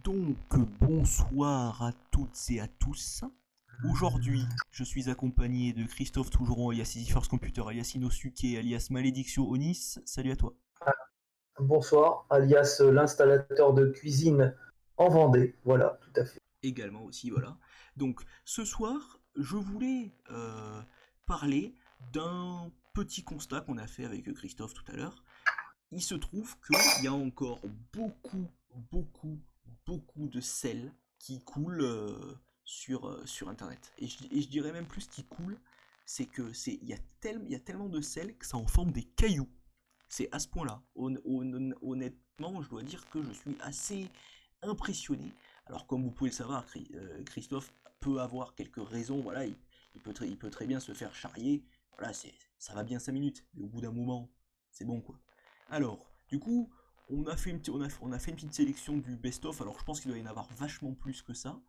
Donc, bonsoir à toutes et à tous. Aujourd'hui, je suis accompagné de Christophe Tougeron, alias EasyFirst Computer, alias Inosuke, alias Malédiction Onis. Salut à toi. Bonsoir, alias l'installateur de cuisine en Vendée. Voilà, tout à fait. Également aussi, voilà. Donc, ce soir, je voulais parler d'un petit constat qu'on a fait avec Christophe tout à l'heure. Il se trouve qu'il y a encore beaucoup, beaucoup de sel qui coule sur Internet. Et je dirais même plus qui coule, c'est que il y a tellement de sel que ça en forme des cailloux. C'est à ce point-là. Honnêtement, je dois dire que je suis assez impressionné. Alors, comme vous pouvez le savoir, Christophe peut avoir quelques raisons. Voilà, il peut très bien se faire charrier. Voilà, ça va bien 5 minutes. Mais au bout d'un moment, c'est bon quoi. Alors, du coup, on a fait une petite sélection du best-of. Alors, je pense qu'il doit y en avoir vachement plus que ça.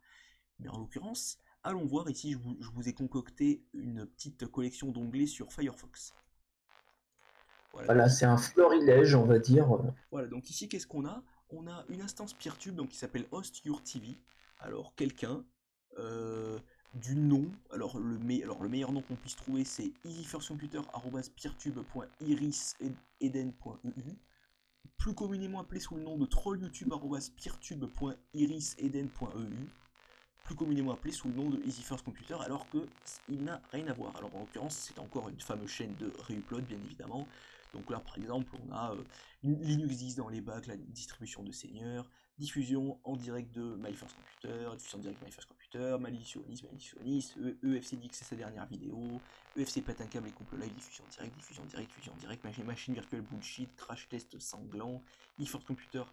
Mais en l'occurrence, allons voir. Ici, je vous ai concocté une petite collection d'onglets sur Firefox. Voilà, Voilà, donc c'est un florilège, on va dire. Voilà, donc ici, qu'est-ce qu'on a? On a une instance PeerTube donc, qui s'appelle Host Your TV. Alors, quelqu'un euh, du nom, alors le meilleur nom qu'on puisse trouver, c'est easyfirstcomputer@peertube.iriseden.eu, plus communément appelé sous le nom de trollyoutube@peertube.iriseden.eu, plus communément appelé sous le nom de EasyFirstComputer, alors qu'il n'a rien à voir. Alors en l'occurrence, c'est encore une fameuse chaîne de reupload, bien évidemment. Donc là, par exemple, on a Linux 10 dans les bacs, la distribution de Seigneur, diffusion en direct de MyFirstComputer, diffusion en direct de MyFirstComputer, Malicionis, EFC Dix, c'est sa dernière vidéo, EFC pète un câble et couple live, diffusion en direct, machine virtuelle bullshit, crash test sanglant, eFirstComputer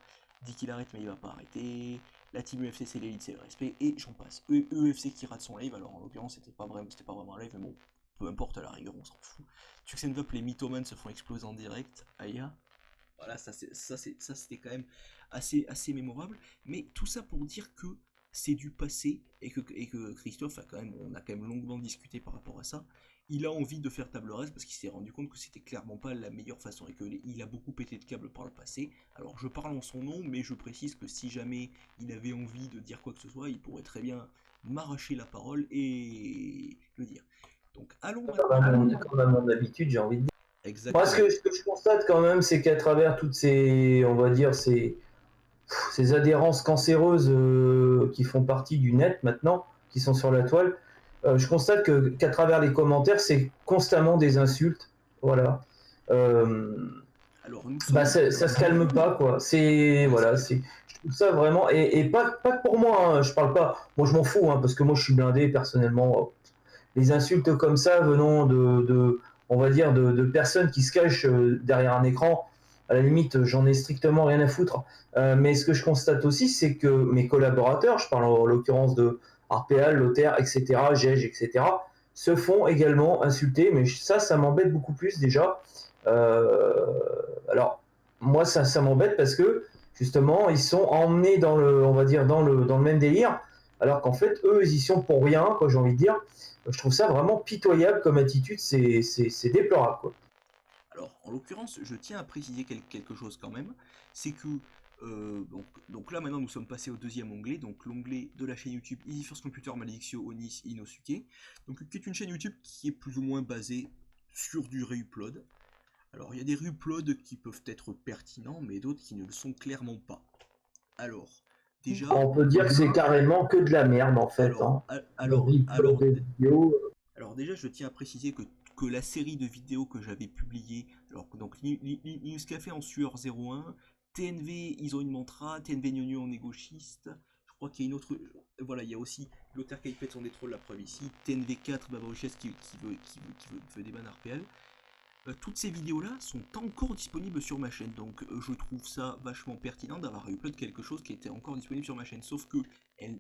dit qu'il arrête mais il va pas arrêter, la team UFC c'est l'élite, c'est le respect, et j'en passe. EFC qui rate son live, alors en l'occurrence c'était pas vraiment un live, mais bon, peu importe à la rigueur, on s'en fout. Tuxenvop, les mythomanes se font exploser en direct, aïe. Voilà, ça c'était quand même assez mémorable, mais tout ça pour dire que c'est du passé et que Christophe on a quand même longuement discuté par rapport à ça. Il a envie de faire table rase parce qu'il s'est rendu compte que c'était clairement pas la meilleure façon et qu'il a beaucoup pété de câbles par le passé. Alors je parle en son nom, mais je précise que si jamais il avait envie de dire quoi que ce soit, il pourrait très bien m'arracher la parole et le dire. Donc allons maintenant. Comme à mon habitude, j'ai envie de dire. Moi, Exactement. ce que je constate quand même, c'est qu'à travers toutes ces, on va dire, ces adhérences cancéreuses qui font partie du net maintenant, qui sont sur la toile, je constate qu'à travers les commentaires, c'est constamment des insultes. Voilà. Euh, Alors nous Bah, sommes. ça se calme pas, quoi. C'est, Ouais, c'est voilà, clair. c'est, je trouve ça vraiment, et pas que pour moi, hein, je parle pas, moi je m'en fous, hein, parce que moi je suis blindé personnellement. Les insultes comme ça venant on va dire, de personnes qui se cachent derrière un écran, à la limite, j'en ai strictement rien à foutre. Mais ce que je constate aussi, c'est que mes collaborateurs, je parle en l'occurrence de RPA, Lothaire, etc., GEG, etc., se font également insulter, mais ça m'embête beaucoup plus déjà. Alors, moi, ça m'embête parce que justement, ils sont emmenés dans le, on va dire, dans le même délire, alors qu'en fait, eux, ils y sont pour rien, quoi, j'ai envie de dire. Je trouve ça vraiment pitoyable comme attitude, c'est déplorable, quoi. Alors, en l'occurrence, je tiens à préciser quelque chose quand même, c'est que donc là maintenant nous sommes passés au deuxième onglet, donc l'onglet de la chaîne YouTube Easy First Computer Maledictio Onis Inosuke, donc qui est une chaîne YouTube qui est plus ou moins basée sur du reupload. Alors il y a des reuploads qui peuvent être pertinents, mais d'autres qui ne le sont clairement pas. Alors, déjà, On peut dire que c'est carrément que de la merde, en fait, alors, hein. Le replay des vidéos. Alors déjà, je tiens à préciser que la série de vidéos que j'avais publiées, alors donc News Café en sueur 01, TNV ils ont une mantra, TNV Gnogno en gauchiste, je crois qu'il y a une autre, voilà, il y a aussi Lothar qui pète son détrôle, la preuve ici, TNV4 Babaruches qui veut des bans RPL. Toutes ces vidéos-là sont encore disponibles sur ma chaîne, donc je trouve ça vachement pertinent d'avoir upload quelque chose qui était encore disponible sur ma chaîne, sauf que elles,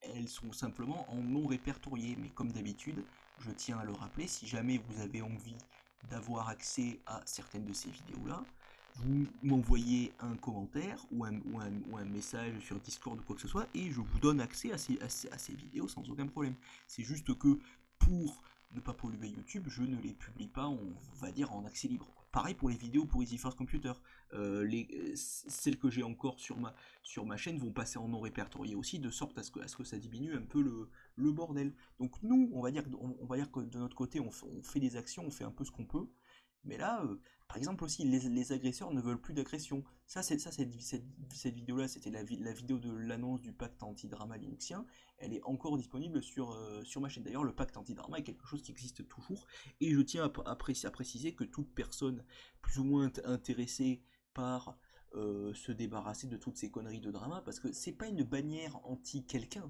elles sont simplement en non répertorié, mais comme d'habitude, je tiens à le rappeler, si jamais vous avez envie d'avoir accès à certaines de ces vidéos-là, vous m'envoyez un commentaire ou un message sur Discord ou quoi que ce soit, et je vous donne accès à ces vidéos sans aucun problème. C'est juste que pour ne pas polluer YouTube, je ne les publie pas, on va dire, en accès libre. Pareil pour les vidéos pour Easy First Computer. Celles que j'ai encore sur ma chaîne vont passer en non répertorié aussi, de sorte à ce que ça diminue un peu le bordel. Donc nous, on va dire que de notre côté, on fait des actions, on fait un peu ce qu'on peut. Mais là, par exemple aussi, les agresseurs ne veulent plus d'agression. Cette vidéo-là, c'était la vidéo de l'annonce du pacte anti-drama linuxien. Elle est encore disponible sur ma chaîne. D'ailleurs, le pacte anti-drama est quelque chose qui existe toujours. Et je tiens à préciser que toute personne plus ou moins intéressée par se débarrasser de toutes ces conneries de drama, parce que c'est pas une bannière anti-quelqu'un.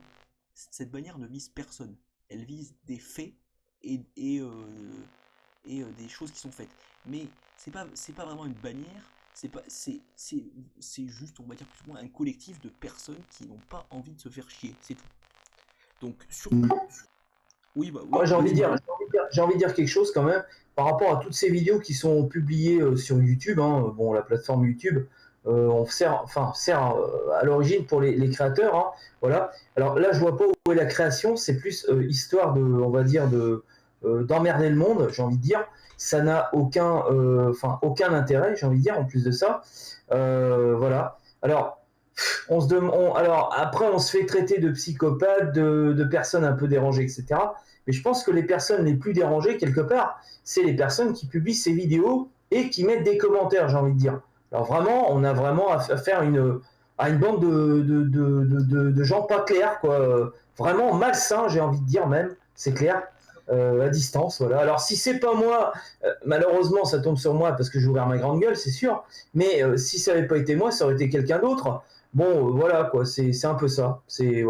Cette bannière ne vise personne. Elle vise des faits et des choses qui sont faites. Mais c'est pas vraiment une bannière, c'est juste, on va dire, plus ou moins un collectif de personnes qui n'ont pas envie de se faire chier, c'est tout. Donc, oui, Moi, j'ai envie de dire quelque chose quand même par rapport à toutes ces vidéos qui sont publiées sur YouTube. Hein, bon, la plateforme YouTube, on sert à l'origine pour les créateurs. Hein, voilà. Alors là, je vois pas où est la création. C'est plus histoire on va dire, d'emmerder le monde. J'ai envie de dire, ça n'a aucun intérêt. J'ai envie de dire en plus de ça. Voilà. Alors. Alors après, on se fait traiter de psychopathe, de personnes un peu dérangées, etc. Mais je pense que les personnes les plus dérangées, quelque part, c'est les personnes qui publient ces vidéos et qui mettent des commentaires, j'ai envie de dire. Alors vraiment, on a vraiment affaire à une bande de gens pas clairs, quoi. Vraiment malsains, j'ai envie de dire même, c'est clair, à distance. Voilà. Alors si c'est pas moi, malheureusement, ça tombe sur moi parce que j'ai ouvert ma grande gueule, c'est sûr. Mais si ça n'avait pas été moi, ça aurait été quelqu'un d'autre. Bon, voilà, quoi, c'est un peu ça. C'est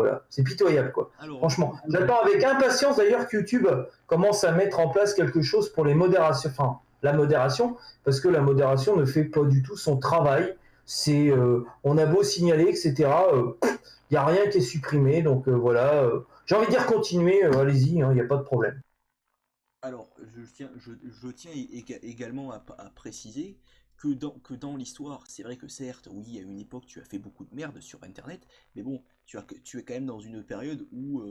pitoyable, quoi. Alors, franchement, j'attends avec impatience d'ailleurs que YouTube commence à mettre en place quelque chose pour les modérations, enfin, la modération, parce que la modération ne fait pas du tout son travail. On a beau signaler, etc. Il n'y a rien qui est supprimé, donc voilà. J'ai envie de dire continuez, allez-y, il n'y a pas de problème. Alors, je tiens également à préciser que dans l'histoire, c'est vrai que certes, oui, à une époque, tu as fait beaucoup de merde sur Internet, mais bon, tu es quand même dans une période où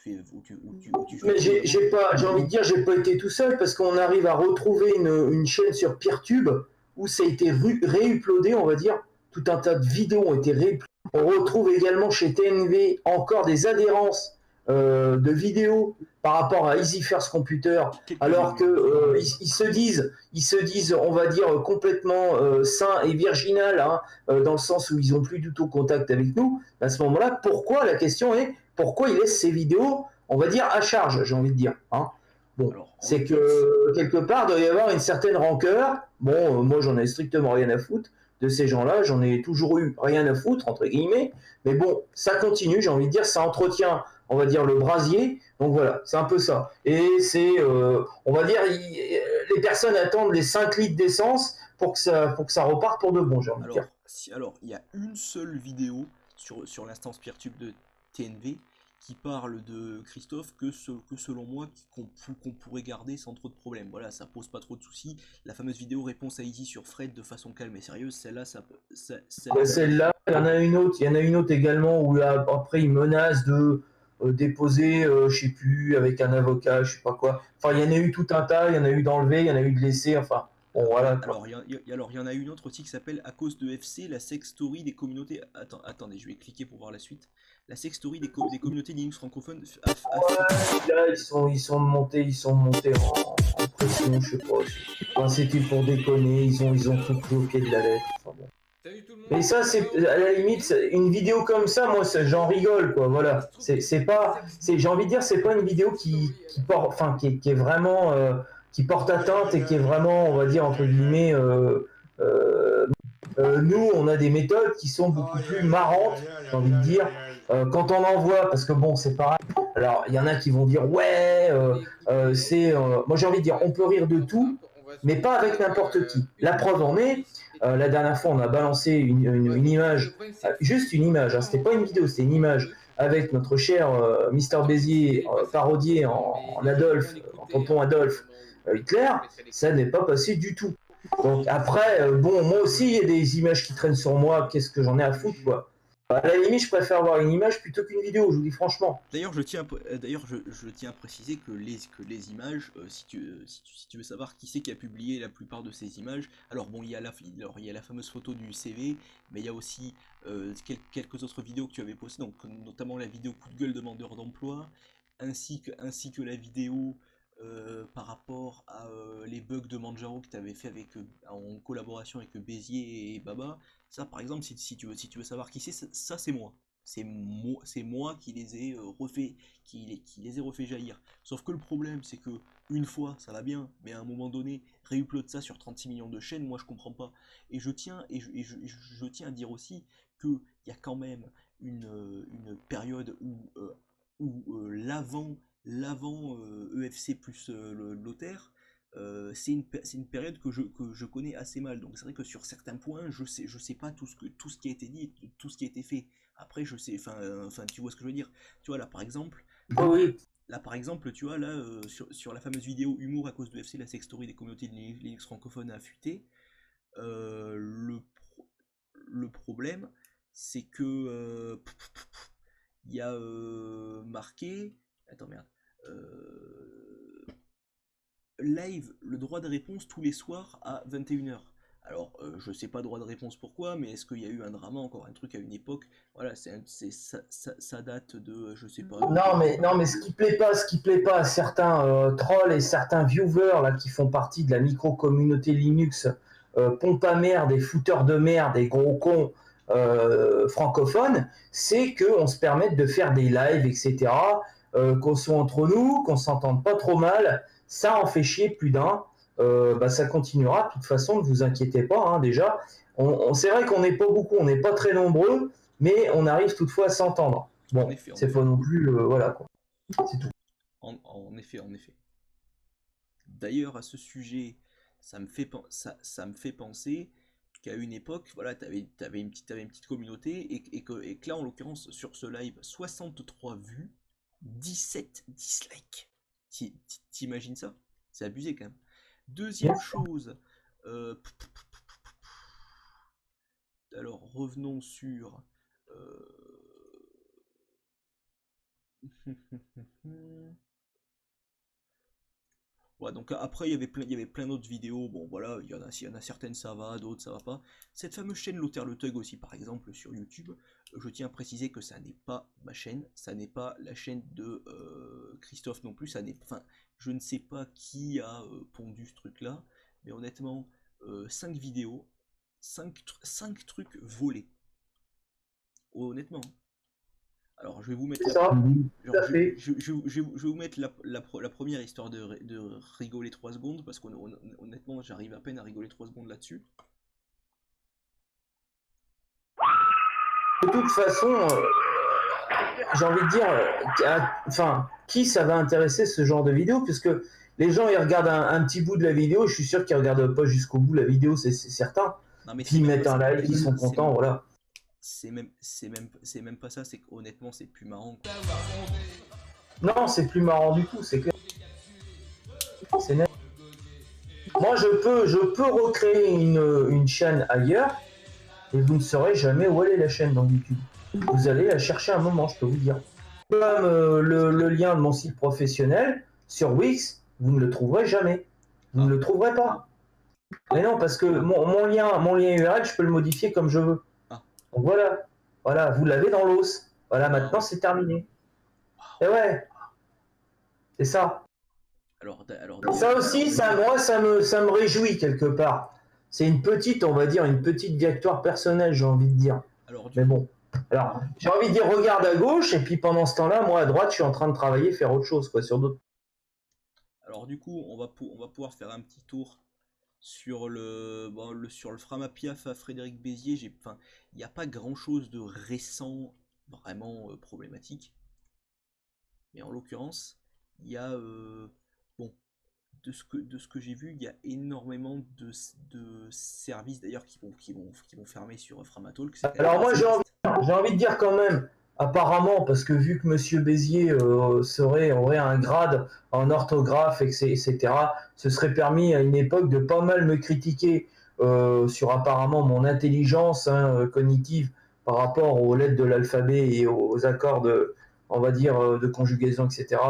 Mais j'ai envie de dire, j'ai pas été tout seul parce qu'on arrive à retrouver une chaîne sur Peertube où ça a été réuploadé, on va dire, tout un tas de vidéos ont été réuploadées. On retrouve également chez TNV encore des adhérences de vidéos par rapport à Easy First Computer, alors que ils se disent, on va dire, complètement sains et virginal, hein, dans le sens où ils ont plus du tout contact avec nous. À ce moment-là, la question est, pourquoi ils laissent ces vidéos, on va dire, à charge, j'ai envie de dire. Hein. Bon, c'est que quelque part, il doit y avoir une certaine rancœur. Bon, moi, j'en ai strictement rien à foutre de ces gens-là. J'en ai toujours eu rien à foutre, entre guillemets. Mais bon, ça continue, j'ai envie de dire, ça entretient, on va dire, le brasier. Donc voilà, c'est un peu ça. Et c'est, on va dire, les personnes attendent les 5 litres d'essence pour que ça reparte pour de bon, j'ai envie de dire. Alors, il y a une seule vidéo sur l'instance Peertube de TNV qui parle de Christophe que selon moi qu'on pourrait garder sans trop de problèmes. Voilà, ça pose pas trop de soucis. La fameuse vidéo réponse à Easy sur Fred de façon calme et sérieuse, celle-là, celle-là, il y en a une autre également où là, après il menace de déposer, je sais plus, avec un avocat, je sais pas quoi. Enfin, il y en a eu tout un tas, il y en a eu d'enlever, il y en a eu de laisser, enfin. Bon, voilà. Alors, il y en a une autre aussi qui s'appelle À cause de FC, la sex story des communautés. Attendez, je vais cliquer pour voir la suite. La sex story des communautés Linux francophones. Là, ils sont montés en pression, je sais pas. Enfin, c'était pour déconner, ils ont tout pris au pied de la lettre. Enfin, bon. Mais ça, c'est à la limite, une vidéo comme ça, moi, j'en rigole, quoi. Voilà. J'ai envie de dire, c'est pas une vidéo qui est vraiment, qui porte atteinte et qui est vraiment, on va dire, entre guillemets, nous, on a des méthodes qui sont beaucoup plus marrantes, j'ai envie de dire, quand on envoie, parce que bon, c'est pareil. Alors, il y en a qui vont dire, ouais, moi, j'ai envie de dire, on peut rire de tout, mais pas avec n'importe qui. La preuve en est, la dernière fois, on a balancé une image, juste une image, hein, c'était pas une vidéo, c'était une image, avec notre cher Mister Bézier parodié en Adolphe, en tonton Adolphe Hitler, ça n'est pas passé du tout. Donc après, bon, moi aussi, il y a des images qui traînent sur moi, qu'est-ce que j'en ai à foutre, quoi. À la limite, je préfère avoir une image plutôt qu'une vidéo, je vous dis franchement. D'ailleurs, je tiens à préciser que les images, si tu veux savoir qui c'est qui a publié la plupart de ces images, alors bon, il y a la fameuse photo du CV, mais il y a aussi quelques autres vidéos que tu avais postées, donc notamment la vidéo coup de gueule demandeur d'emploi, ainsi que la vidéo par rapport à les bugs de Manjaro que tu avais fait en collaboration avec Béziers et Baba. Ça, par exemple, si tu veux savoir qui c'est, ça c'est moi. C'est moi qui les ai refait, qui les ai refait jaillir. Sauf que le problème, c'est que une fois, ça va bien, mais à un moment donné, réupload ça sur 36 millions de chaînes, moi je comprends pas. Je tiens à dire aussi qu'il y a quand même une période où l'avant EFC plus Lothaire, c'est une période que je connais assez mal. Donc c'est vrai que sur certains points, je sais pas tout ce qui a été dit, tout ce qui a été fait. Après, je sais, enfin, tu vois ce que je veux dire. Tu vois, Oh, oui. là, par exemple, tu vois, là, sur la fameuse vidéo humour à cause de FC, la sextory des communautés de Linux francophones a fuité. euh, le, le problème, c'est que il y a marqué. Attends, merde. Euh, live, le droit de réponse tous les soirs à 21h. Alors, je sais pas droit de réponse pourquoi, mais est-ce qu'il y a eu un drama, encore un truc à une époque? Voilà, ça date de, je sais pas. Non, mais ce qui plaît pas à certains trolls et certains viewers là, qui font partie de la micro-communauté Linux, pompe à merde et fouteurs de merde et gros cons francophones, c'est qu'on se permette de faire des lives, etc., qu'on soit entre nous, qu'on s'entende pas trop mal. Ça en fait chier plus d'un. Ça continuera. De toute façon, ne vous inquiétez pas, hein, déjà. C'est vrai qu'on n'est pas beaucoup, on n'est pas très nombreux, mais on arrive toutefois à s'entendre. En Bon, effet, en c'est effet. pas non plus, voilà quoi. C'est tout. En effet, en effet. D'ailleurs, à ce sujet, ça me fait penser qu'à une époque, voilà, t'avais une petite communauté et que là, en l'occurrence, sur ce live, 63 vues, 17 dislikes. T'imagines ça? C'est abusé quand même. Deuxième Yes. chose, euh, alors revenons sur... Ouais, donc après il y avait plein d'autres vidéos. Bon voilà, il y en a certaines ça va, d'autres ça va pas. Cette fameuse chaîne Lothaire le Thug aussi par exemple sur YouTube, je tiens à préciser que ça n'est pas ma chaîne, ça n'est pas la chaîne de Christophe non plus, enfin, je ne sais pas qui a pondu ce truc là, mais honnêtement, 5 vidéos, 5 trucs volés. Honnêtement. Alors, je vais vous mettre C'est ça, tout genre, à fait. je vais vous mettre la première histoire de rigoler 3 secondes, parce qu'honnêtement, j'arrive à peine à rigoler 3 secondes là-dessus. De toute façon, j'ai envie de dire, qui ça va intéresser ce genre de vidéo, puisque les gens ils regardent un petit bout de la vidéo, je suis sûr qu'ils regardent pas jusqu'au bout la vidéo, c'est certain. Non, mais Puis ils mettent un like, ils sont contents, voilà. c'est même pas ça, c'est qu'honnêtement, c'est plus marrant, quoi. Non, c'est plus marrant du tout, c'est clair. C'est net. Moi, je peux recréer une chaîne ailleurs, et vous ne saurez jamais où elle est la chaîne dans YouTube. Vous allez la chercher un moment, je peux vous dire. Comme le lien de mon site professionnel sur Wix, vous ne le trouverez jamais. Vous ne le trouverez pas. Mais non, parce que mon lien URL, je peux le modifier comme je veux. Ah, Donc voilà, vous l'avez dans l'os. Voilà, maintenant waouh, c'est terminé. waouh. Et ouais, c'est ça. Alors Ça d'ailleurs, aussi, moi, ça me réjouit quelque part. C'est une petite, on va dire, une petite victoire personnelle, j'ai envie de dire. alors du Mais coup, bon. Alors, j'ai envie de dire, regarde à gauche, et puis pendant ce temps-là, moi à droite, je suis en train de travailler, faire autre chose, quoi, sur d'autres. alors du coup, on va pouvoir faire un petit tour sur sur le Framapiaf à Frédéric Béziers. Enfin, il n'y a pas grand-chose de récent vraiment problématique. Mais en l'occurrence, il y a, bon, de ce que j'ai vu, il y a énormément de services d'ailleurs qui vont fermer sur Framatalk. C'est quand même Alors moi, assez triste. j'ai envie de dire quand même, apparemment, parce que vu que Monsieur Béziers aurait un grade en orthographe, etc., ce serait permis à une époque de pas mal me critiquer sur apparemment mon intelligence cognitive par rapport aux lettres de l'alphabet et aux accords de, on va dire, de conjugaison, etc.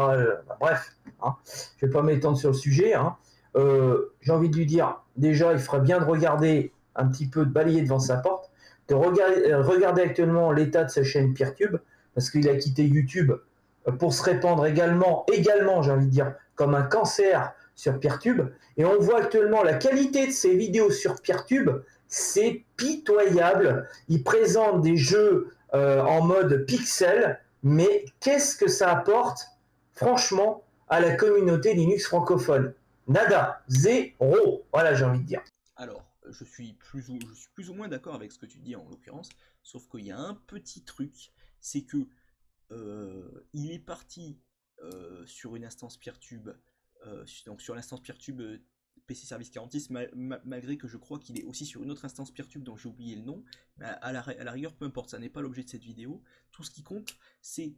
Bref, hein, je ne vais pas m'étendre sur le sujet. Hein. J'ai envie de lui dire, déjà, il ferait bien de regarder un petit peu, de balayer devant sa porte, de regarder actuellement l'état de sa chaîne Peertube, parce qu'il a quitté YouTube pour se répandre également, j'ai envie de dire, comme un cancer sur Peertube. Et on voit actuellement la qualité de ses vidéos sur Peertube, c'est pitoyable. Il présente des jeux en mode pixel, mais qu'est-ce que ça apporte, franchement, à la communauté Linux francophone? Nada, zéro. Voilà, j'ai envie de dire. Alors, je suis plus ou moins d'accord avec ce que tu dis en l'occurrence, sauf qu'il y a un petit truc, c'est que il est parti sur une instance Peertube, donc sur l'instance Peertube PC Service 46, malgré que je crois qu'il est aussi sur une autre instance Peertube dont j'ai oublié le nom, mais à la rigueur, peu importe, ça n'est pas l'objet de cette vidéo. Tout ce qui compte, c'est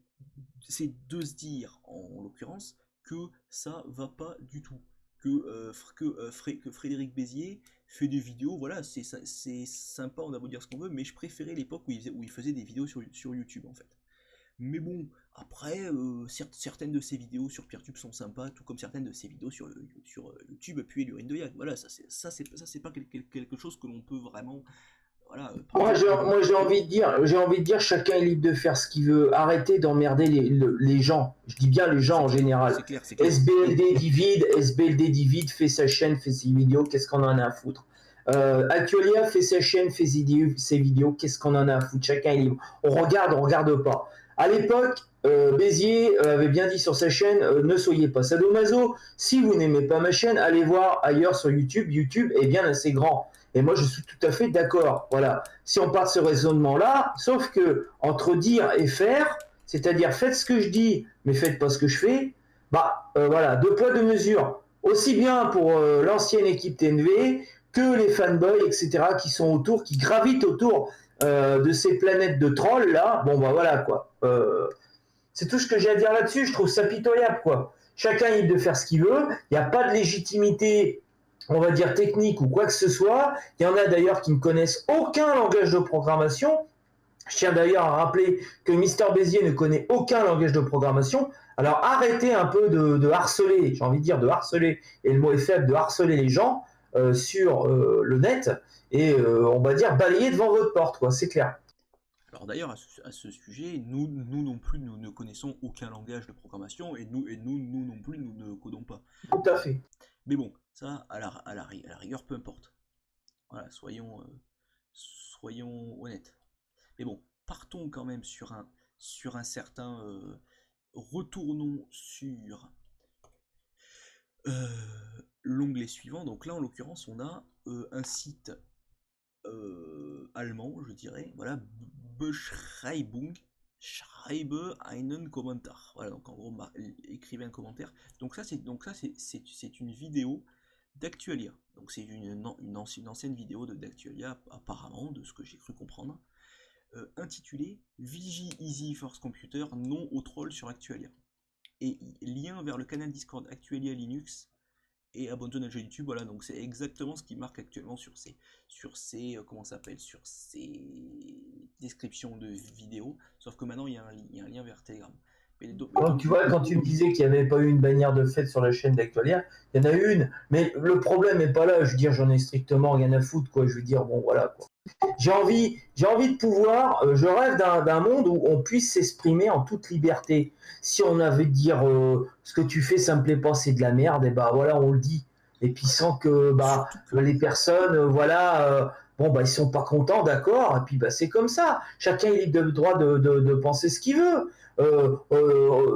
de se dire, en l'occurrence, que ça va pas du tout. Que Frédéric Bézier fait des vidéos, voilà, c'est sympa, on a beau dire ce qu'on veut, mais je préférais l'époque où il faisait des vidéos sur YouTube en fait. Mais bon, après, certaines de ses vidéos sur Peertube sont sympas, tout comme certaines de ses vidéos sur YouTube puis l'urine de Yann. Voilà, ça c'est pas quelque chose que l'on peut vraiment, voilà, Moi, j'ai envie de dire, chacun est libre de faire ce qu'il veut. Arrêtez d'emmerder les gens. Je dis bien les gens en général. c'est clair, c'est clair. SBLD Divid fait sa chaîne, fait ses vidéos, qu'est-ce qu'on en a à foutre? Actualia fait sa chaîne, fait ses vidéos, qu'est-ce qu'on en a à foutre? Chacun est libre. On regarde pas. À l'époque, Bézier avait bien dit sur sa chaîne, ne soyez pas sadomaso. Si vous n'aimez pas ma chaîne, allez voir ailleurs sur YouTube. YouTube est bien assez grand. Et moi, je suis tout à fait d'accord. Voilà. Si on part de ce raisonnement-là, sauf que entre dire et faire, c'est-à-dire faites ce que je dis, mais faites pas ce que je fais, voilà, deux poids, deux mesures. Aussi bien pour l'ancienne équipe TNV que les fanboys, etc., qui sont autour, qui gravitent autour de ces planètes de trolls là. Bon, bah voilà quoi. C'est tout ce que j'ai à dire là-dessus. Je trouve ça pitoyable quoi. Chacun est libre de faire ce qu'il veut. Il n'y a pas de légitimité, on va dire technique ou quoi que ce soit. Il y en a d'ailleurs qui ne connaissent aucun langage de programmation. Je tiens d'ailleurs à rappeler que Mister Bézier ne connaît aucun langage de programmation. Alors arrêtez un peu de harceler, j'ai envie de dire de harceler, et le mot est faible, de harceler les gens sur le net, et on va dire balayer devant votre porte, quoi, c'est clair. Alors d'ailleurs, à ce sujet, nous non plus, nous ne connaissons aucun langage de programmation, et nous non plus, nous ne codons pas. Tout à fait. Mais bon, ça, à la rigueur, peu importe. Voilà, soyons honnêtes. Mais bon, partons quand même sur un certain... retournons sur l'onglet suivant. Donc là, en l'occurrence, on a un site allemand, je dirais. Voilà, Beschreibung. Schreibe einen Kommentar. Voilà, donc en gros, écrivez un commentaire. Donc ça, c'est une vidéo d'Actualia. Donc c'est une ancienne vidéo d'Actualia, apparemment, de ce que j'ai cru comprendre, intitulée Vigie Easy Force Computer, non au troll sur Actualia. Et lien vers le canal Discord Actualia Linux et abonne-toi à notre chaîne YouTube. Voilà, donc c'est exactement ce qui marque actuellement sur comment ça s'appelle, sur ces descriptions de vidéos. Sauf que maintenant il y a un lien vers Telegram. Donc, tu vois, quand tu me disais qu'il n'y avait pas eu une bannière de fête sur la chaîne d'Actualia, il y en a eu une, mais le problème n'est pas là. Je veux dire, j'en ai strictement rien à foutre, quoi. Je veux dire, bon, voilà, quoi. J'ai envie de pouvoir, je rêve d'un monde où on puisse s'exprimer en toute liberté. Si on avait dire ce que tu fais, ça me plaît pas, c'est de la merde, et bah voilà, on le dit. Et puis sans que les personnes, bon bah ils sont pas contents, d'accord. Et puis bah c'est comme ça. Chacun est libre de droit de penser ce qu'il veut.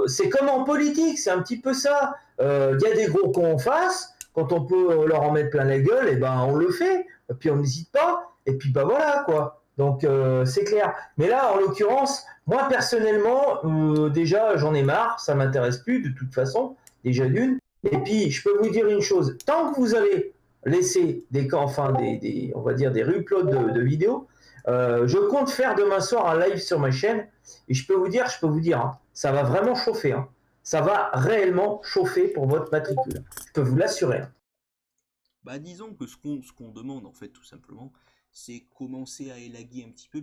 C'est comme en politique, c'est un petit peu ça. Il y a des gros cons en face. Quand on peut leur en mettre plein la gueule, et ben on le fait. Et puis on n'hésite pas. Et puis bah voilà quoi. Donc c'est clair. Mais là, en l'occurrence, moi personnellement, déjà j'en ai marre, ça m'intéresse plus de toute façon, déjà d'une. Et puis je peux vous dire une chose, tant que vous allez laisser on va dire des reuploads de vidéos, je compte faire demain soir un live sur ma chaîne. Et je peux vous dire, hein, ça va vraiment chauffer. Hein. Ça va réellement chauffer pour votre matricule. Je peux vous l'assurer. Hein. Bah disons que ce qu'on demande en fait tout simplement, c'est commencer à élaguer un petit peu,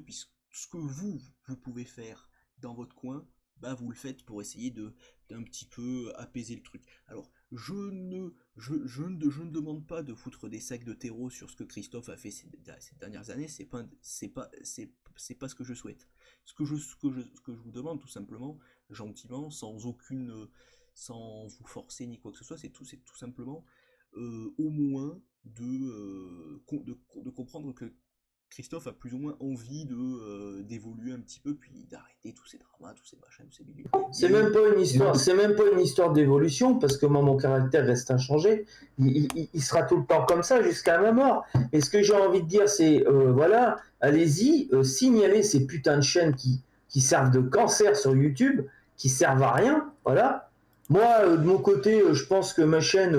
ce que vous pouvez faire dans votre coin, bah vous le faites pour essayer d'un petit peu apaiser le truc. Alors, je ne demande pas de foutre des sacs de terreau sur ce que Christophe a fait ces dernières années, c'est pas ce que je souhaite. Ce que je vous demande tout simplement, gentiment, sans vous forcer ni quoi que ce soit, c'est tout simplement au moins de comprendre que Christophe a plus ou moins envie d'évoluer un petit peu, puis d'arrêter tous ces dramas, tous ces machins, tous ces milieux. C'est même pas une histoire d'évolution, parce que moi, mon caractère reste inchangé. Il sera tout le temps comme ça jusqu'à ma mort. Et ce que j'ai envie de dire, c'est, voilà, allez-y, signalez ces putains de chaînes qui servent de cancer sur YouTube, qui servent à rien, voilà. Moi, de mon côté, je pense que ma chaîne,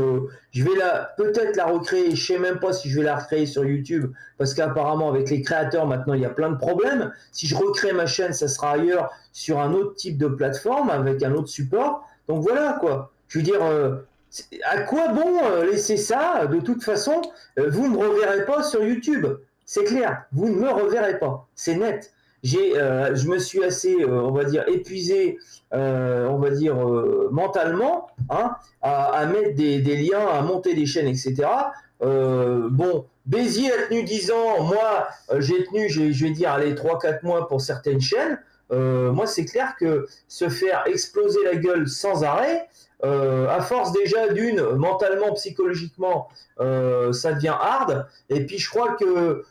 je vais peut-être la recréer. Je sais même pas si je vais la recréer sur YouTube, parce qu'apparemment, avec les créateurs, maintenant, il y a plein de problèmes. Si je recrée ma chaîne, ça sera ailleurs, sur un autre type de plateforme, avec un autre support. Donc voilà, quoi. Je veux dire, à quoi bon laisser ça? De toute façon, vous ne me reverrez pas sur YouTube. C'est clair, vous ne me reverrez pas. C'est net. Je me suis assez, on va dire, épuisé, on va dire, mentalement, hein, à mettre des liens, à monter des chaînes, etc. Bon, Béziers a tenu 10 ans, moi j'ai tenu, je vais dire, allez, 3-4 mois pour certaines chaînes. Moi, c'est clair que se faire exploser la gueule sans arrêt, à force déjà mentalement, psychologiquement, ça devient hard. Et puis, je crois que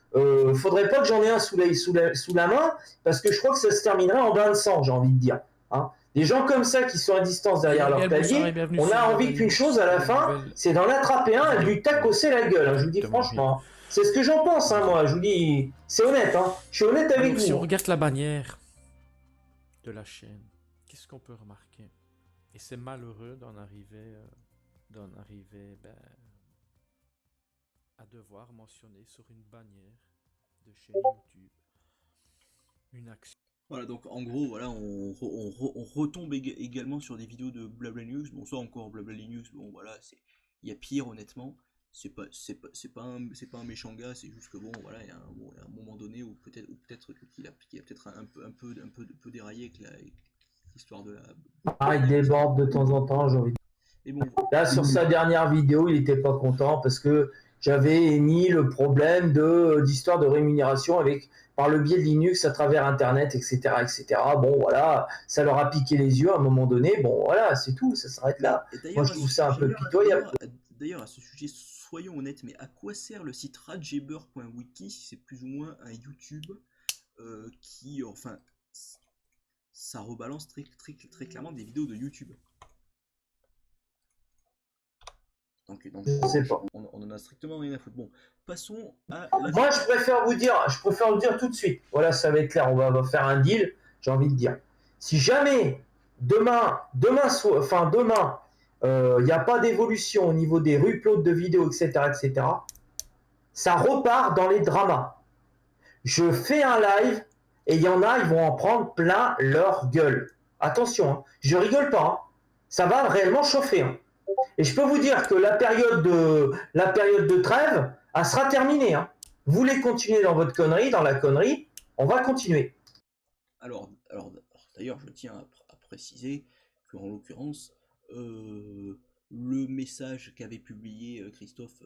faudrait pas que j'en ai un sous la main, parce que je crois que ça se terminerait en bain de sang, j'ai envie de dire. Hein. Des gens comme ça qui sont à distance derrière leur clavier, on a envie qu'une chose à la fin, c'est d'en attraper un et de lui tacosser la gueule. Hein, je vous dis franchement. C'est ce que j'en pense, hein, moi. Je vous dis, c'est honnête. Hein. Je suis honnête avec vous. Si on regarde la bannière de la chaîne, qu'est-ce qu'on peut remarquer? Et c'est malheureux d'en arriver à devoir mentionner sur une bannière de chaîne YouTube une action. Voilà, donc en gros, voilà, on retombe également sur des vidéos de Blabla Linux. Bon, ça encore, Blabla Linux, bon voilà, il y a pire honnêtement. C'est pas un méchant gars, c'est juste que bon, voilà, il y a un moment donné où peut-être qu'il a peut-être un peu déraillé avec l'histoire de la. Ah, il déborde de temps en temps, j'ai envie de dire. Bon, là, sur sa dernière vidéo, il n'était pas content parce que j'avais émis le problème d'histoire de rémunération par le biais de Linux à travers Internet, etc., etc. Bon, voilà, ça leur a piqué les yeux à un moment donné. Bon, voilà, c'est tout, ça s'arrête là. Moi, je trouve ça un peu pitoyable. D'ailleurs, à ce sujet, soyons honnêtes, mais à quoi sert le site radjabber.wiki si c'est plus ou moins un YouTube qui, enfin, ça rebalance très clairement des vidéos de YouTube. Donc je sais pas. On en a strictement rien à foutre. Bon, passons à. Moi, je préfère vous dire tout de suite. Voilà, ça va être clair. On va faire un deal. J'ai envie de dire. Si jamais demain, il n'y a pas d'évolution au niveau des uploads de vidéos, etc., ça repart dans les dramas. Je fais un live et il y en a, ils vont en prendre plein leur gueule. Attention, hein, je rigole pas. Hein. Ça va réellement chauffer. Hein. Et je peux vous dire que la période de trêve, elle sera terminée. Hein. Vous voulez continuer dans votre connerie, dans la connerie, on va continuer. Alors d'ailleurs, je tiens à préciser qu'en l'occurrence, le message qu'avait publié Christophe,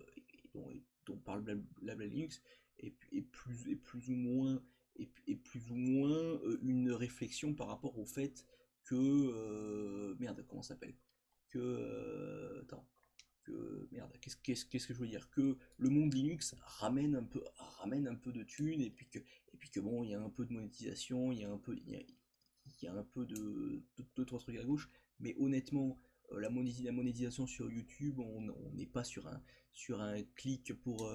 dont parle Blabla Linux, est plus ou moins une réflexion par rapport au fait que merde, comment ça s'appelle, qu'est-ce que je veux dire, que le monde Linux ramène un peu de thunes, et puis que bon, il y a un peu de monétisation, il y a un peu de trois trucs à gauche, mais honnêtement, la monétisation sur YouTube, on n'est pas sur un clic pour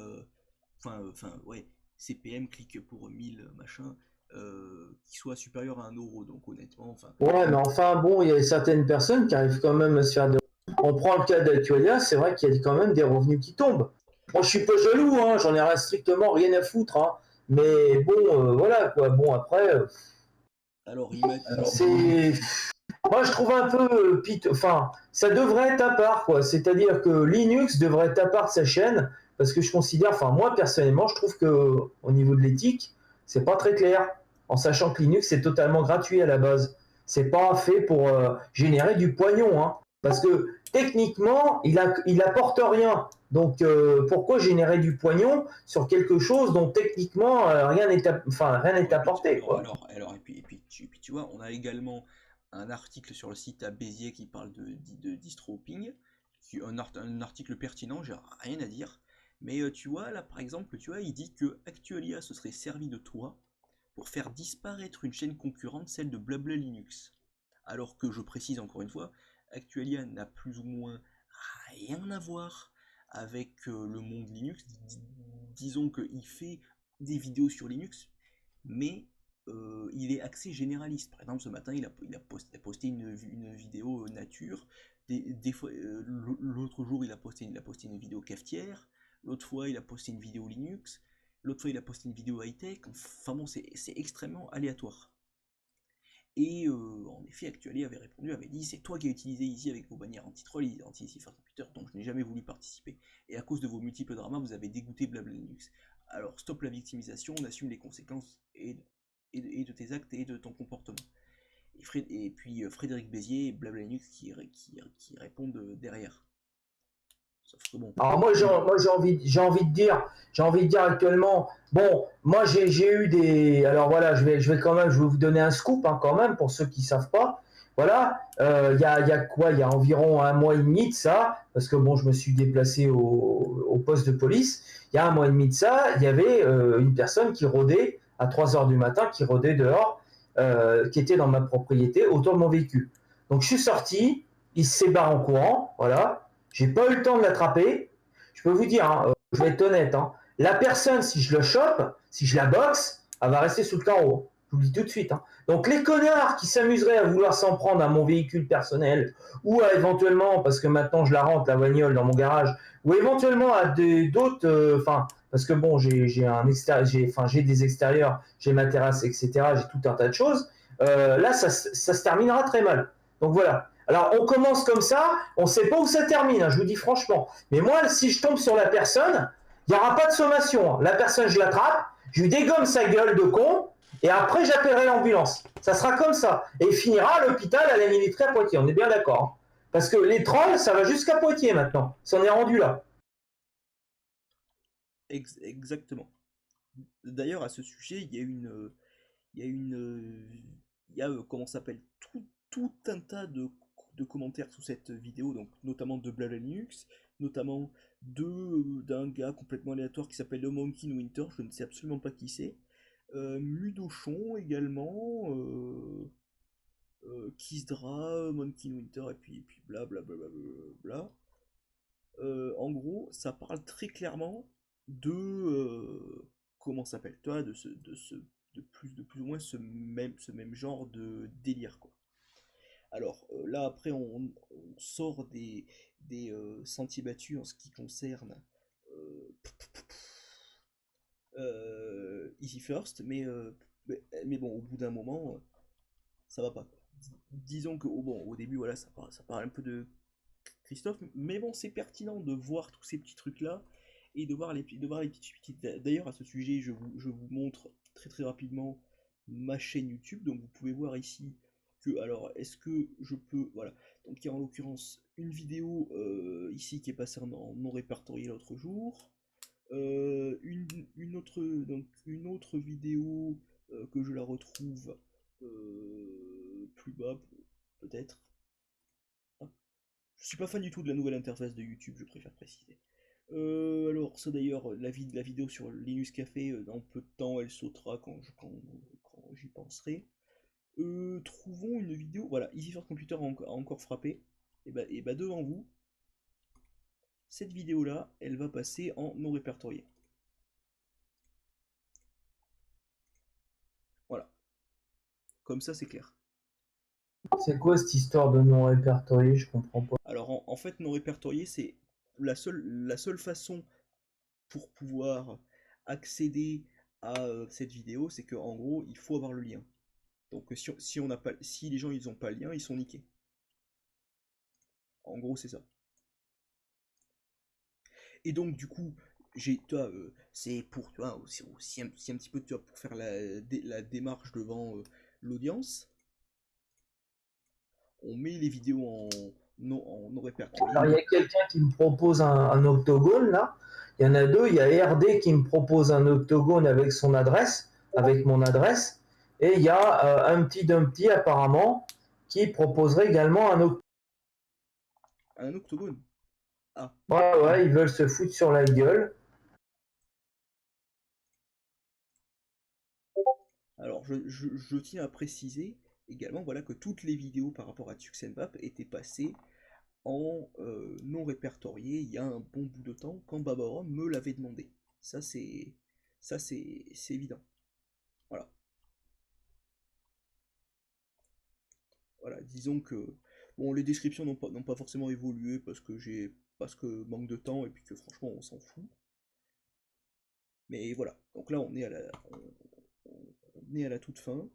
ouais, CPM, clic pour 1000 machin, qui soit supérieur à 1€. Donc honnêtement, enfin. Ouais, mais enfin bon, il y a certaines personnes qui arrivent quand même à se faire des. On prend le cas d'Actualia, c'est vrai qu'il y a quand même des revenus qui tombent. Moi, je suis pas jaloux, hein, j'en ai strictement rien à foutre, hein. Mais bon, voilà quoi. Bon après. Alors, c'est. Moi, je trouve un peu enfin, ça devrait être à part, quoi. C'est-à-dire que Linux devrait être à part de sa chaîne, parce que je considère, enfin, moi personnellement, je trouve que au niveau de l'éthique, c'est pas très clair. en sachant que Linux est totalement gratuit à la base. C'est pas fait pour générer du pognon, hein, parce que techniquement, il apporte rien. Donc pourquoi générer du pognon sur quelque chose dont techniquement rien n'est apporté, Non, quoi. alors et puis tu vois, on a également un article sur le site à Béziers qui parle de distroping, un article pertinent, j'ai rien à dire. Mais tu vois, là par exemple, tu vois, il dit que Actualia se serait servi de toi pour faire disparaître une chaîne concurrente, celle de Blabla Linux. Alors que je précise encore une fois, Actualia n'a plus ou moins rien à voir avec le monde Linux. Disons qu'il fait des vidéos sur Linux, mais il est axé généraliste. Par exemple, ce matin, il a posté une vidéo nature. L'autre jour, il a posté une vidéo cafetière. L'autre fois, il a posté une vidéo Linux. L'autre fois, il a posté une vidéo high-tech. Enfin bon, c'est extrêmement aléatoire. Et en effet, Actuali avait répondu, avait dit c'est toi qui as utilisé Easy avec vos bannières anti-troll et anti-Easy Computer, donc je n'ai jamais voulu participer. Et à cause de vos multiples dramas, vous avez dégoûté Blabla Linux. Alors stop la victimisation, on assume les conséquences et de tes actes et de ton comportement. Et puis Frédéric Béziers et Blabla Linux qui répondent derrière. Sauf que bon. Alors moi j'ai envie de dire actuellement, bon, moi j'ai eu des, alors voilà, je vais vous donner un scoop, hein, quand même pour ceux qui savent pas. Voilà, il y a quoi, il y a environ un mois et demi de ça, parce que bon, je me suis déplacé au poste de police. Il y a un mois et demi de ça, il y avait une personne qui rôdait à 3 heures du matin, qui rôdait dehors, qui était dans ma propriété autour de mon véhicule. Donc je suis sorti, il s'est barré en courant, voilà. J'ai pas eu le temps de l'attraper. Je peux vous dire, hein, je vais être honnête, hein, la personne, si je le chope, si je la boxe, elle va rester sous le carreau. Je vous le dis tout de suite, hein. Donc les connards qui s'amuseraient à vouloir s'en prendre à mon véhicule personnel, ou à éventuellement, parce que maintenant je la rentre, la bagnole dans mon garage, ou éventuellement à d'autres, parce que bon, j'ai des extérieurs, j'ai ma terrasse, etc., j'ai tout un tas de choses, là, ça se terminera très mal. Donc voilà. Alors, on commence comme ça, on ne sait pas où ça termine, hein, je vous dis franchement. Mais moi, si je tombe sur la personne, il n'y aura pas de sommation, hein. La personne, je l'attrape, je lui dégomme sa gueule de con, et après, j'appellerai l'ambulance. Ça sera comme ça. Et il finira à l'hôpital à la militaire à Poitiers, on est bien d'accord, hein. Parce que les trolls, ça va jusqu'à Poitiers maintenant. Ça en est rendu là. Exactement. D'ailleurs, à ce sujet, il y a une, il y a, comment ça s'appelle, tout un tas de commentaires sous cette vidéo, donc notamment de Blabla Linux, notamment d'un gars complètement aléatoire qui s'appelle The Monkey in Winter, je ne sais absolument pas qui c'est, Mudochon également, Kisdra, Monkey in Winter, et puis bla bla bla bla bla bla. En gros, ça parle très clairement comment ça s'appelle, toi, de plus ou moins ce même genre de délire, quoi. Alors là, après, on sort des sentiers battus en ce qui concerne euh, Easy First, mais bon, au bout d'un moment, ça va pas, quoi. Disons que au début, voilà, ça parle un peu de Christophe, mais bon, c'est pertinent de voir tous ces petits trucs-là et de voir les petites subtilités. D'ailleurs, à ce sujet, je vous montre très très rapidement ma chaîne YouTube. Donc, vous pouvez voir ici que, alors, est-ce que je peux, voilà. Donc, il y a en l'occurrence une vidéo ici qui est passée en non répertoriée l'autre jour. Une autre vidéo que je la retrouve plus bas, peut-être. Je suis pas fan du tout de la nouvelle interface de YouTube, je préfère préciser. Alors, ça d'ailleurs, la vidéo sur Linux Café, dans peu de temps, elle sautera quand j'y penserai. Trouvons une vidéo. Voilà, Easy for Computer a encore frappé. Et bah devant vous, cette vidéo-là, elle va passer en non répertorié. Voilà, comme ça c'est clair. C'est quoi cette histoire de non répertorié? Je comprends pas. Alors en fait, non répertorié, c'est la seule façon pour pouvoir accéder à cette vidéo, c'est que en gros, il faut avoir le lien. Donc si les gens ils ont pas le lien, ils sont niqués. En gros, c'est ça. Et donc du coup, c'est pour, tu vois, aussi un petit peu, tu vois, pour faire la démarche devant l'audience. On met les vidéos en non Alors, il y répertorié. a quelqu'un qui me propose un octogone, là. Il y en a deux. Il y a RD qui me propose un octogone avec son adresse, avec mon adresse. Et il y a un petit Dumpty, apparemment, qui proposerait également un octogone. Un octogone. Ah. Ouais, ouais, ils veulent se foutre sur la gueule. Alors, je tiens à préciser également, voilà, que toutes les vidéos par rapport à Tuxenbap étaient passées en non répertorié il y a un bon bout de temps quand Babarom me l'avait demandé. Ça c'est c'est évident. Voilà. Voilà, disons que bon, les descriptions n'ont pas forcément évolué parce que manque de temps et puis que franchement on s'en fout. Mais voilà. Donc là on est à la toute fin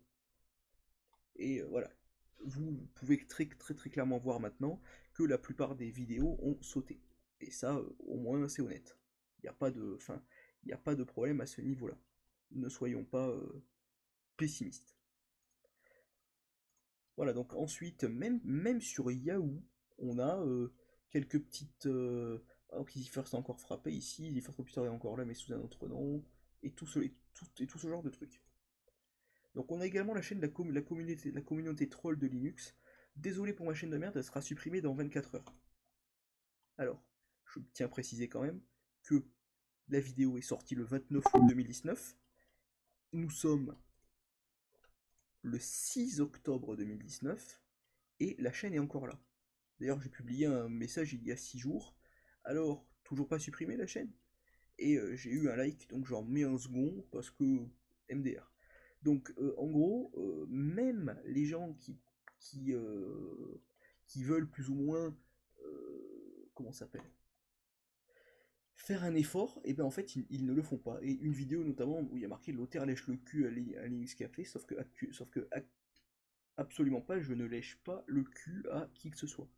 et voilà. Vous pouvez très clairement voir maintenant que la plupart des vidéos ont sauté. Et ça, au moins, c'est honnête. Il n'y a pas de, enfin, il n'y a pas de problème à ce niveau-là. Ne soyons pas pessimistes. Voilà, donc ensuite, même sur Yahoo, on a quelques petites. Alors qu'EasyFirst a encore frappé ici, EasyFirst Computer est encore là, mais sous un autre nom, et tout ce genre de trucs. Donc on a également la chaîne de la communauté troll de Linux. Désolé pour ma chaîne de merde, elle sera supprimée dans 24 heures. Alors, je tiens à préciser quand même que la vidéo est sortie le 29 août 2019. Nous sommes le 6 octobre 2019 et la chaîne est encore là. D'ailleurs, j'ai publié un message il y a 6 jours. Alors, toujours pas supprimé la chaîne. Et j'ai eu un like, donc j'en mets un second parce que MDR. Donc, en gros, même les gens qui, euh, qui veulent plus ou moins, comment ça s'appelle, faire un effort, et bien en fait ils ne le font pas. Et une vidéo notamment où il y a marqué l'auteur lèche le cul à Linux Café, sauf que absolument pas, je ne lèche pas le cul à qui que ce soit.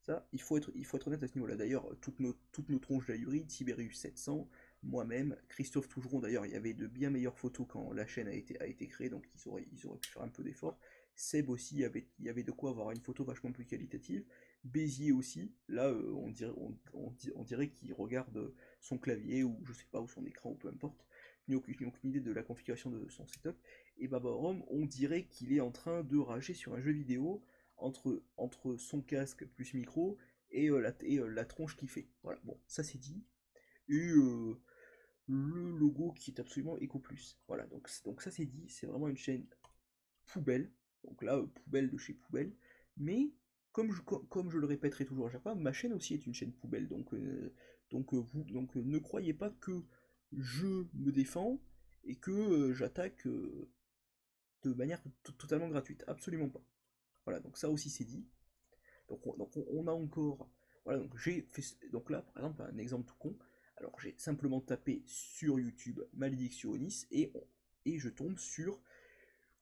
Ça, il faut être honnête à ce niveau-là. D'ailleurs, toutes nos tronches d'Ayuri, Tiberius 700, moi-même, Christophe Tougeron, d'ailleurs, il y avait de bien meilleures photos quand la chaîne a été créée, donc ils auraient pu faire un peu d'effort. Seb aussi, il y avait de quoi avoir une photo vachement plus qualitative. Béziers aussi, là, on dirait qu'il regarde son clavier, ou je sais pas, ou son écran, ou peu importe. Il n'a aucune idée de la configuration de son setup. Et Babarom, on dirait qu'il est en train de rager sur un jeu vidéo entre son casque plus micro et la tronche qu'il fait. Voilà, bon, ça c'est dit. Et le logo qui est absolument Eco Plus. Voilà, donc ça c'est dit, c'est vraiment une chaîne poubelle. Donc là, poubelle de chez poubelle. Mais comme je le répéterai toujours à chaque fois, ma chaîne aussi est une chaîne poubelle. Donc ne croyez pas que je me défends et que j'attaque de manière totalement gratuite. Absolument pas. Voilà, donc ça aussi c'est dit. Donc on a encore. Voilà, donc j'ai fait. Donc là, par exemple, un exemple tout con. Alors j'ai simplement tapé sur YouTube Malédiction Onis et je tombe sur.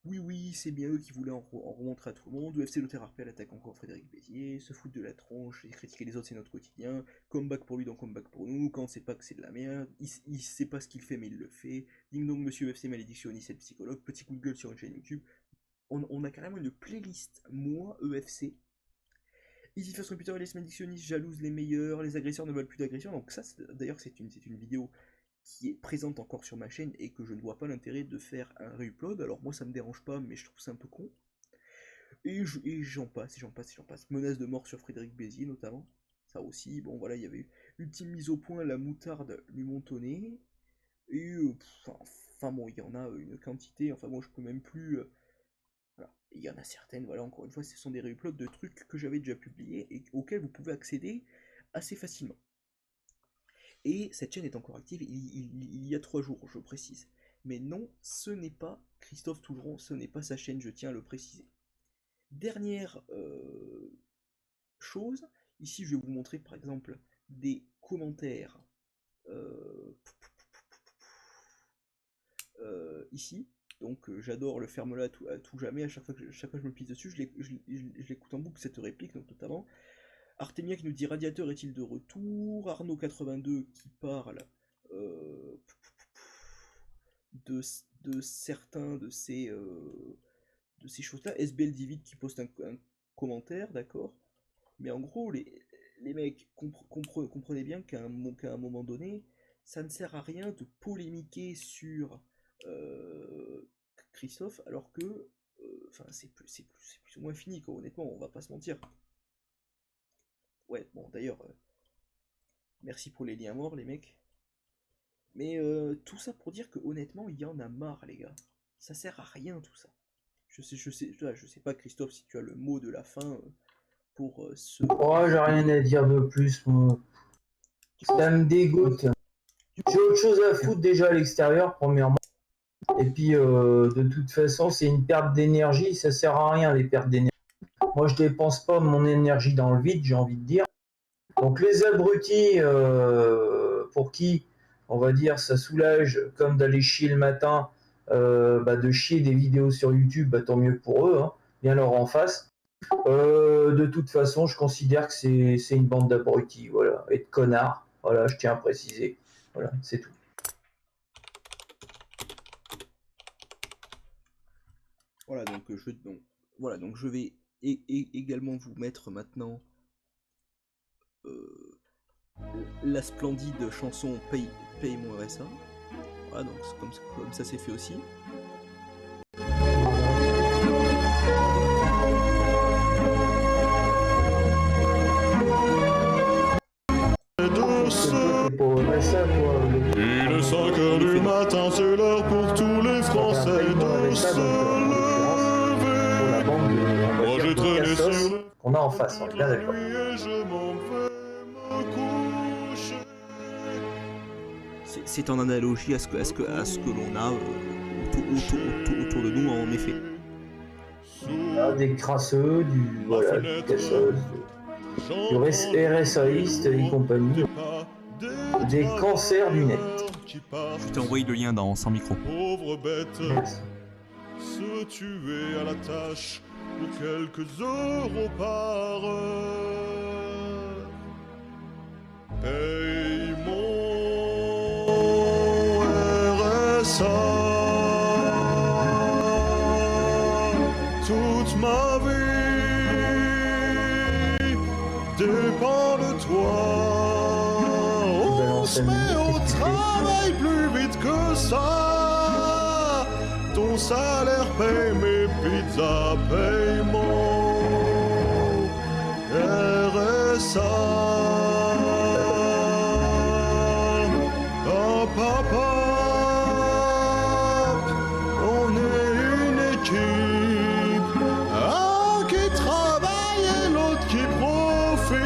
Oui, oui, c'est bien eux qui voulaient en remontrer à tout le monde. UFC Lothaire Harpel attaque encore Frédéric Béziers, se foutre de la tronche, et critiquer les autres, c'est notre quotidien. Comeback pour lui dans Comeback pour nous. Quand on sait pas que c'est de la merde, il sait pas ce qu'il fait, mais il le fait. Ding dong, monsieur UFC Malédiction Onis, c'est le psychologue. Petit coup de gueule sur une chaîne YouTube. On a carrément une playlist, moi, EFC, Easy First Computer et les malédictionnistes jalousent les meilleurs, les agresseurs ne veulent plus d'agression. Donc ça, d'ailleurs, c'est une vidéo qui est présente encore sur ma chaîne et que je ne vois pas l'intérêt de faire un re-upload. Alors moi, ça me dérange pas, mais je trouve ça un peu con. Et j'en passe, et j'en passe, et j'en passe. Menace de mort sur Frédéric Béziers, notamment. Ça aussi, bon voilà, il y avait eu ultime mise au point, la moutarde lui montonnait. Et enfin bon, il y en a une quantité, enfin bon, je peux même plus. Voilà. Et il y en a certaines, voilà, encore une fois, ce sont des reuploads de trucs que j'avais déjà publiés et auxquels vous pouvez accéder assez facilement. Et cette chaîne est encore active il y a 3 jours, je précise. Mais non, ce n'est pas Christophe Tougeron, ce n'est pas sa chaîne, je tiens à le préciser. Dernière chose, ici je vais vous montrer par exemple des commentaires euh, ici. Donc j'adore le ferme-là à tout jamais, à chaque fois que je me pisse dessus, je l'écoute en boucle cette réplique, donc notamment. Artemia qui nous dit Radiateur est-il de retour, Arnaud82 qui parle euh, de certains de ces choses-là. SBL Divid qui poste un commentaire, d'accord? Mais en gros, les mecs, comprenez bien qu'à un moment donné, ça ne sert à rien de polémiquer sur euh, Christophe, alors que, enfin, c'est plus ou moins fini, quoi, honnêtement, on va pas se mentir. Ouais, bon, d'ailleurs, merci pour les liens morts, les mecs. Mais tout ça pour dire que, honnêtement, il y en a marre, les gars. Ça sert à rien, tout ça. Je sais pas, Christophe, si tu as le mot de la fin pour ce. Oh, j'ai rien à dire de plus, moi. Tu penses, Ça me dégoûte. tu J'ai penses- autre chose à foutre déjà à l'extérieur, premièrement. Et puis, de toute façon, c'est une perte d'énergie. Ça sert à rien, les pertes d'énergie. Moi, je dépense pas mon énergie dans le vide, j'ai envie de dire. Donc, les abrutis, pour qui, on va dire, ça soulage, comme d'aller chier le matin, de chier des vidéos sur YouTube, tant mieux pour eux, hein, bien leur en face. De toute façon, je considère que c'est une bande d'abrutis, voilà, et de connards. Voilà, je tiens à préciser. Voilà, c'est tout. Voilà, voilà, donc je vais également vous mettre maintenant euh, la splendide chanson Paye mon RSA. Voilà, donc comme ça c'est fait aussi. Parce que toi, t'es pas RSA, toi. Il est 5 heures du matin, c'est l'heure pour tous les Français de se Pour la lever. bande de, Moi j'ai traîné Cassos sur le qu'on a en face, on est toute bien la d'accord. nuit et je m'en vais me coucher. C'est en analogie à ce que l'on a autour de nous, en effet. Là, des crasseux, voilà, du Cassos, du RSAiste et compagnie, des cancers du net. Je t'ai envoyé le lien dans Sans Micro. Pauvre bête, Merci. se tuer à la tâche pour quelques euros par heure. Paye mon RSA. Toute ma vie dépend de toi. On se met au travail plus vite que ça. Ton salaire paye mes pizzas, paye mon RSA. Oh papa, on est une équipe. Un qui travaille et l'autre qui profite.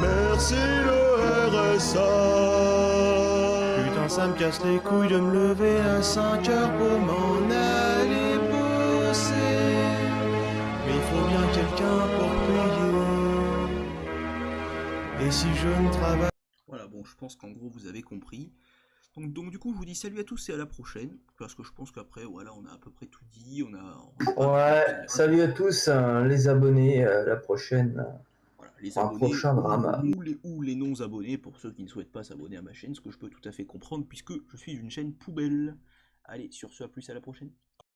Merci le RSA. Putain, ça me casse les couilles de me lever à 5 heures pour m'en aller bosser. Mais il faut bien quelqu'un pour payer. Et si je ne travaille Voilà, bon, je pense qu'en gros vous avez compris. Donc du coup, je vous dis salut à tous et à la prochaine. Parce que je pense qu'après, voilà, on a à peu près tout dit. Ouais, salut à tous, les abonnés, à la prochaine, Voilà, les pour un abonnés prochain drama. ou les non-abonnés pour ceux qui ne souhaitent pas s'abonner à ma chaîne, ce que je peux tout à fait comprendre puisque je suis une chaîne poubelle. Allez, sur ce, à plus, à la prochaine.